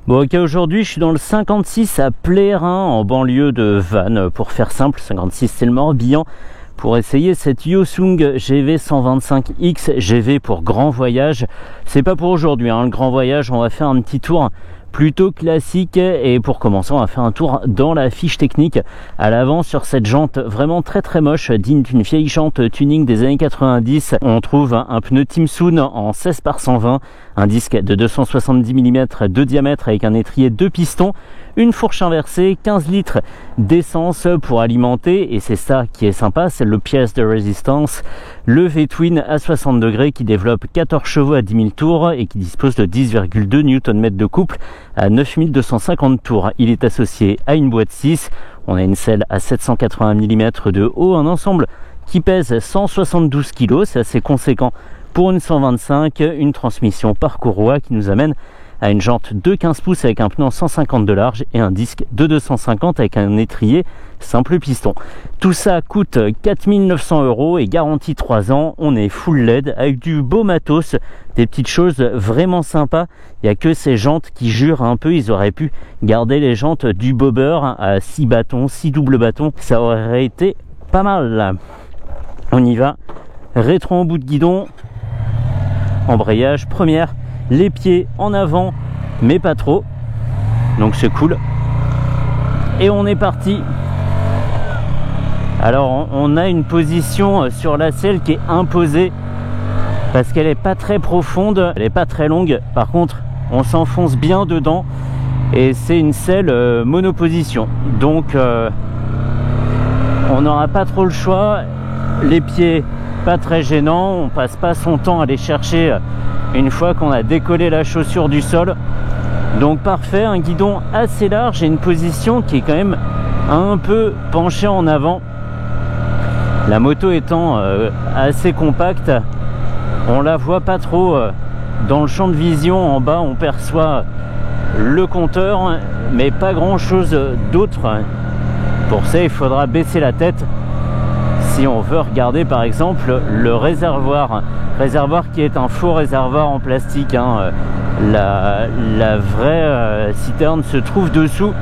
Bon, ok, aujourd'hui je suis dans le 56 à Plérin en banlieue de Vannes, pour faire simple. 56 c'est le Morbihan, pour essayer cette Hyosung GV125X, GV pour grand voyage. C'est pas pour aujourd'hui, hein, le grand voyage. On va faire un petit tour plutôt classique, et pour commencer on va faire un tour dans la fiche technique. À l'avant, sur cette jante vraiment très moche, digne d'une vieille jante tuning des années 90, on trouve un pneu Timsun en 16 par 120, un disque de 270 mm de diamètre avec un étrier 2 pistons, une fourche inversée, 15 litres d'essence pour alimenter, et c'est ça qui est sympa, c'est le pièce de résistance, le V-Twin à 60 degrés qui développe 14 chevaux à 10 000 tours et qui dispose de 10,2 Nm de couple à 9250 tours. Il est associé à une boîte 6, on a une selle à 780 mm de haut, un ensemble qui pèse 172 kg, c'est assez conséquent pour une 125, une transmission par courroie qui nous amène à une jante de 15 pouces avec un pneu en 150 de large et un disque de 250 avec un étrier simple piston. Tout ça coûte 4 900 € et garantie 3 ans. On est full LED avec du beau matos, des petites choses vraiment sympas. Il n'y a que ces jantes qui jurent un peu. Ils auraient pu garder les jantes du bobber à 6 bâtons, 6 doubles bâtons. Ça aurait été pas mal. On y va. Rétro en bout de guidon. Embrayage première. Les pieds en avant, mais pas trop, donc c'est cool. Et on est parti. Alors on a une position sur la selle qui est imposée parce qu'elle est pas très profonde, elle est pas très longue. Par contre on s'enfonce bien dedans et c'est une selle monoposition, donc on n'aura pas trop le choix. Les pieds pas très gênants, on passe pas son temps à les chercher une fois qu'on a décollé la chaussure du sol. Donc parfait, un guidon assez large et une position qui est quand même un peu penchée en avant. La moto étant assez compacte, on la voit pas trop dans le champ de vision. En bas on perçoit le compteur, mais pas grand chose d'autre. Pour ça il faudra baisser la tête si on veut regarder par exemple le réservoir qui est un faux réservoir en plastique, hein. La vraie citerne se trouve dessous,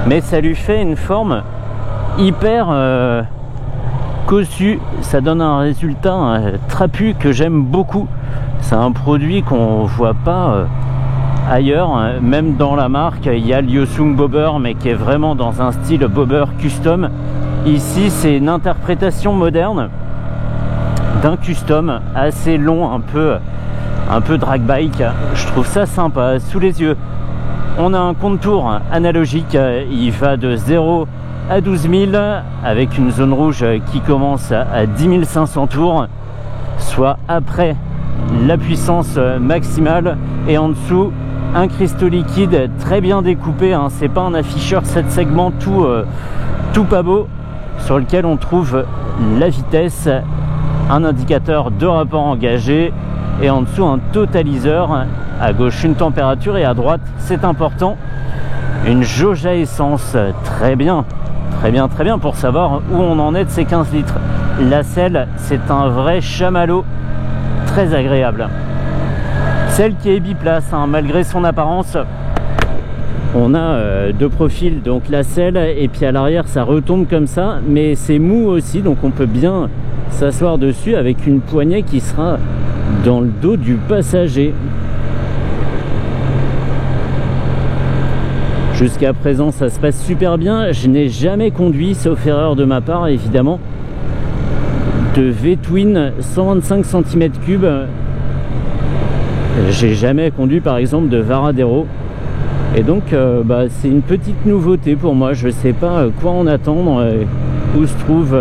mais ça lui fait une forme hyper cossue. Ça donne un résultat trapu que j'aime beaucoup. C'est un produit qu'on voit pas ailleurs, même dans la marque. Il y a le Hyosung Bobber, mais qui est vraiment dans un style Bobber custom. Ici c'est une interprétation moderne d'un custom assez long, un peu drag bike. Je trouve ça sympa. Sous les yeux on a un contour analogique, il va de 0 à 12 000 avec une zone rouge qui commence à 10 500 tours, soit après la puissance maximale, et en dessous un cristaux liquide très bien découpé, hein. C'est pas un afficheur 7 segments tout pas beau, sur lequel on trouve la vitesse, un indicateur de rapport engagé, et en dessous un totaliseur. À gauche une température et à droite, c'est important, une jauge à essence. Très bien pour savoir où on en est de ces 15 litres. La selle, c'est un vrai chamallow très agréable. Celle qui est biplace, hein, malgré son apparence. On a deux profils, donc la selle, et puis à l'arrière ça retombe comme ça, mais c'est mou aussi, donc on peut bien s'asseoir dessus avec une poignée qui sera dans le dos du passager. Jusqu'à présent ça se passe super bien. Je n'ai jamais conduit, sauf erreur de ma part évidemment, de V-Twin 125 cm3. J'ai jamais conduit par exemple de Varadero, et donc c'est une petite nouveauté pour moi. Je sais pas quoi en attendre, où se trouve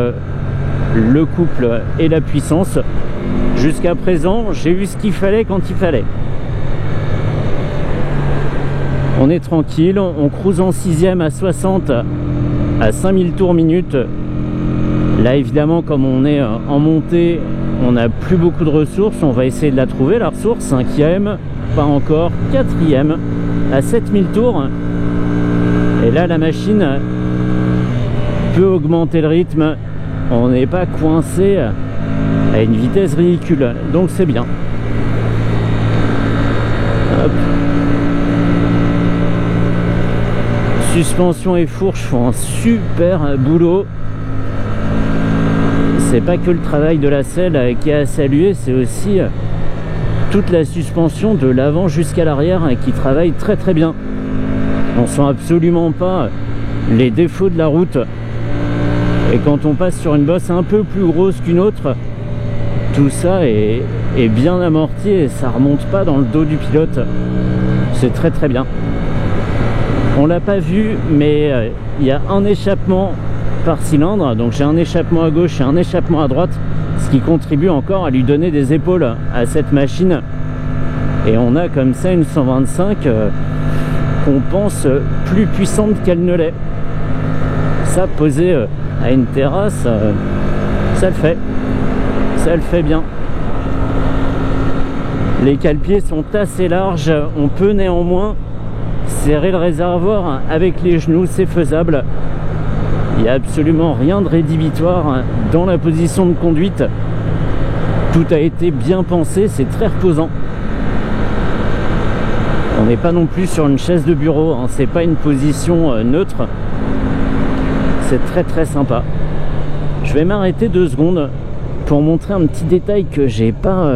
le couple et la puissance. Jusqu'à présent j'ai eu ce qu'il fallait quand il fallait. On est tranquille, on cruise en 6ème à 60 à 5000 tours minute. Là évidemment, comme on est en montée, on n'a plus beaucoup de ressources. On va essayer de la trouver, la ressource. 5ème, pas encore. 4ème à 7000 tours. Et là la machine peut augmenter le rythme. On n'est pas coincé à une vitesse ridicule, donc c'est bien. Hop. Suspension et fourche font un super boulot. C'est pas que le travail de la selle qui est à saluer, c'est aussi toute la suspension de l'avant jusqu'à l'arrière qui travaille très très bien. On sent absolument pas les défauts de la route. Et quand on passe sur une bosse un peu plus grosse qu'une autre, tout ça est bien amorti et ça remonte pas dans le dos du pilote. C'est très très bien. On l'a pas vu, mais il y a un échappement par cylindre, donc j'ai un échappement à gauche et un échappement à droite, ce qui contribue encore à lui donner des épaules à cette machine. Et on a comme ça une 125 qu'on pense plus puissante qu'elle ne l'est. Ça, posé à une terrasse, ça le fait bien. Les cale-pieds sont assez larges, on peut néanmoins serrer le réservoir avec les genoux, c'est faisable. Il n'y a absolument rien de rédhibitoire dans la position de conduite. Tout a été bien pensé, c'est très reposant. On n'est pas non plus sur une chaise de bureau, hein, c'est pas une position neutre. C'est très très sympa. Je vais m'arrêter 2 secondes pour montrer un petit détail que j'ai pas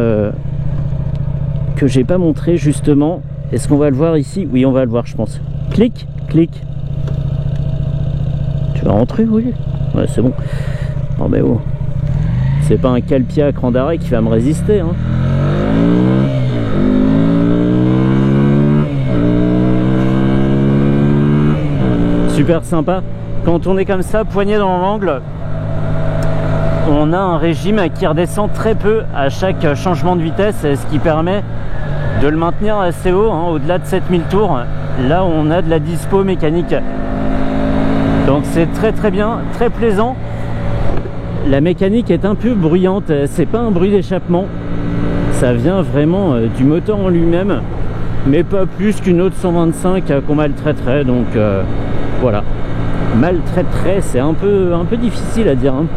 montré justement. Est-ce qu'on va le voir ici? Oui, on va le voir, je pense. Clic, clic. Tu vas rentrer? Oui. Ouais, c'est bon. Oh, mais oh. C'est pas un cale-pied à cran d'arrêt qui va me résister, hein. Super sympa. Quand on est comme ça, poigné dans l'angle, on a un régime qui redescend très peu à chaque changement de vitesse, ce qui permet de le maintenir assez haut, hein, au-delà de 7000 tours, là où on a de la dispo mécanique. Donc c'est très très bien, très plaisant. La mécanique est un peu bruyante, c'est pas un bruit d'échappement, ça vient vraiment du moteur en lui-même, mais pas plus qu'une autre 125 qu'on maltraiterait, donc voilà. Maltraiterait, c'est un peu difficile à dire, hein.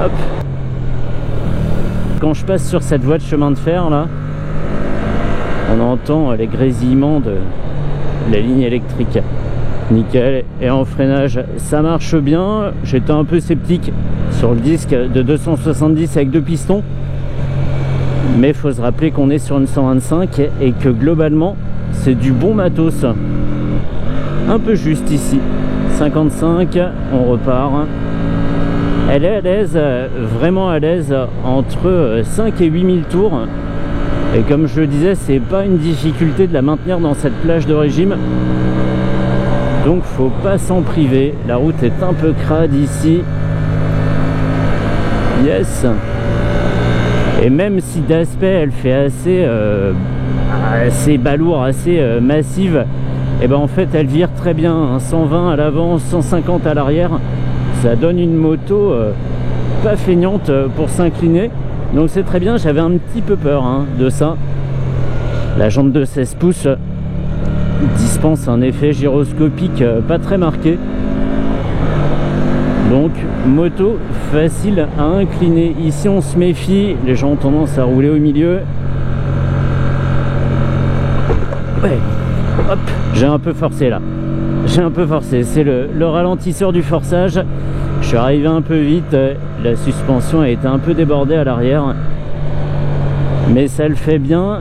Hop. Quand je passe sur cette voie de chemin de fer là, on entend les grésillements de la ligne électrique. Nickel. Et en freinage, ça marche bien. J'étais un peu sceptique sur le disque de 270 avec 2 pistons, mais il faut se rappeler qu'on est sur une 125 et que globalement c'est du bon matos. Un peu juste ici. 55, on repart. Elle est à l'aise, vraiment à l'aise, entre 5 et 8000 tours. Et comme je le disais, c'est pas une difficulté de la maintenir dans cette plage de régime. Donc faut pas s'en priver. La route est un peu crade ici. Yes. Et même si d'aspect elle fait assez balourd, assez massive, et ben en fait elle vire très bien, hein, 120 à l'avant, 150 à l'arrière. Ça donne une moto pas feignante pour s'incliner. Donc c'est très bien, j'avais un petit peu peur, hein, de ça. La jante de 16 pouces dispense un effet gyroscopique pas très marqué. Donc moto facile à incliner. Ici on se méfie, les gens ont tendance à rouler au milieu. Ouais. Hop, j'ai un peu forcé là. J'ai un peu forcé, c'est le ralentisseur du forçage. Je suis arrivé un peu vite, la suspension a été un peu débordée à l'arrière, mais ça le fait bien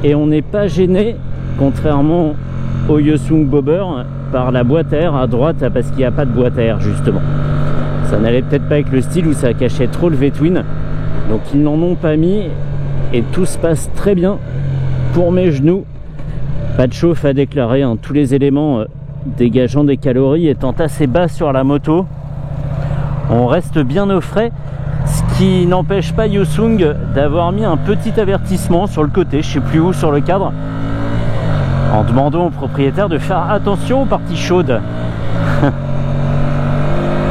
et on n'est pas gêné, contrairement au Yosung Bobber, par la boîte à air à droite, parce qu'il n'y a pas de boîte à air justement. Ça n'allait peut-être pas avec le style où ça cachait trop le V-twin, donc ils n'en ont pas mis et tout se passe très bien pour mes genoux. Pas de chauffe à déclarer, hein. Tous les éléments dégageant des calories étant assez bas sur la moto, on reste bien au frais, ce qui n'empêche pas Yosung d'avoir mis un petit avertissement sur le côté, je sais plus où, sur le cadre, en demandant au propriétaire de faire attention aux parties chaudes.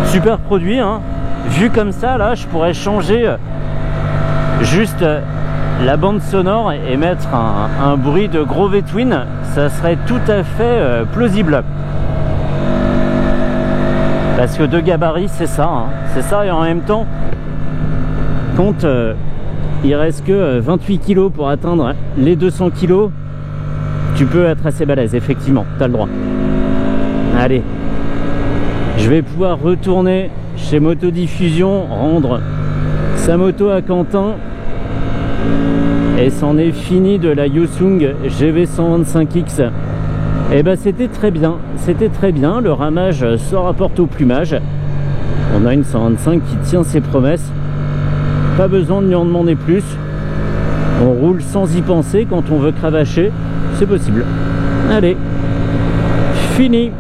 Super produit, hein. Vu comme ça, là, je pourrais changer juste la bande sonore et mettre un bruit de gros V-twin, ça serait tout à fait plausible. Parce que de gabarit, c'est ça, hein. C'est ça, et en même temps, quand il reste que 28 kg pour atteindre les 200 kg, Tu peux être assez balèze, effectivement, tu as le droit. Allez, je vais pouvoir retourner chez Motodiffusion, rendre sa moto à Quentin. Et c'en est fini de la Yosung GV125X. Et ben c'était très bien, le ramage se rapporte au plumage. On a une 125 qui tient ses promesses. Pas besoin de lui en demander plus. On roule sans y penser quand on veut cravacher, c'est possible. Allez, fini.